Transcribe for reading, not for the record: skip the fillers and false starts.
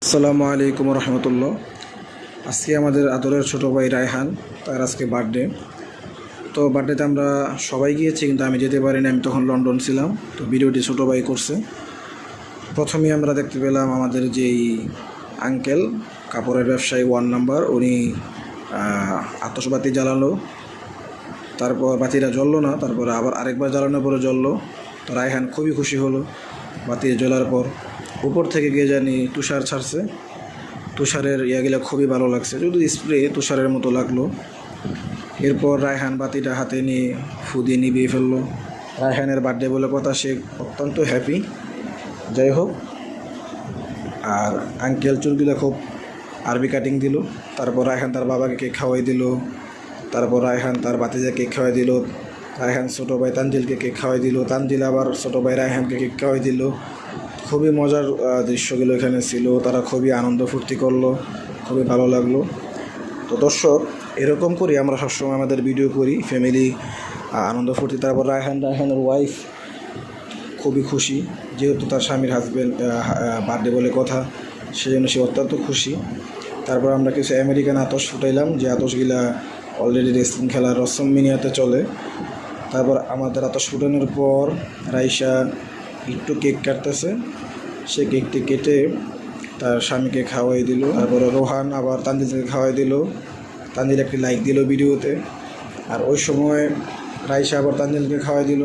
আসসালামু আলাইকুম রহমতুল্লাহ। আজকে আমাদের আদরের ছোটো ভাই রায়হান, তার আজকে বার্থডে। তো বার্থডেতে আমরা সবাই গিয়েছি, কিন্তু আমি যেতে পারিনি, আমি তখন লন্ডন ছিলাম। তো ভিডিওটি ছোটো ভাই করছে। প্রথমেই আমরা দেখতে পেলাম আমাদের যেই আঙ্কেল, কাপড়ের ব্যবসায়ী 1 নাম্বার, উনি আতশবাতি জ্বালালো। তারপর বাতিটা জ্বললো না, তারপর আবার আরেকবার জ্বালানোর পরে জ্বললো। তো রায়হান খুবই খুশি হলো। বাতি জ্বলার পর উপর থেকে গিয়ে জানি তুষার ছাড়ছে। তুষারের ইয়াগুলো খুবই ভালো লাগছে, যদি স্প্রে তুষারের মতো লাগলো। এরপর রায়হান বাতিটা হাতে নিয়ে ফু দিয়ে নিভিয়ে ফেললো। রায়হানের বার্থডে বলে কথা, সে অত্যন্ত হ্যাপি। যাই হোক, আর আঙ্কেল চুলগুলো খুব আরবি কাটিং দিল। তারপর রায়হান তার বাবাকে কেক খাওয়াই দিল। তারপর রায়হান তার বাতিজা কেক খাওয়াই দিল। রায়হান ছোটো ভাই তানজিলকে কেক খাওয়াই দিল। তানজিল আবার ছোটো ভাই রায়হানকে কেক খাওয়াই দিল। খুবই মজার দৃশ্যগুলো এখানে ছিল। তারা খুবই আনন্দ ফুর্তি করলো, খুবই ভালো লাগলো। তো দর্শক, এরকম করি আমরা সবসময় আমাদের ভিডিও করি, ফ্যামিলি আনন্দ ফুর্তি। তারপর রায়হানের ওয়াইফ খুবই খুশি, যেহেতু তার স্বামীর বার্থডে বলে কথা, সেজন্য সে অত্যন্ত খুশি। তারপর আমরা কিছু আমেরিকান আতশ ফুটাইলাম, যে আতশগুলা অলরেডি রেসলিং খেলার রসমিনিয়াতে চলে। তারপর আমাদের আতশ ফুটানোর পর রাইসা একটু কেক কাটতেছে। সে কেকটি কেটে তার স্বামীকে খাওয়াই দিল। তারপরে রোহান আবার তানজিলকে খাওয়াই দিল। তানজিল একটি লাইক দিল ভিডিওতে। আর ওই সময় রাইসা আবার তানজিলকে খাওয়াই দিল।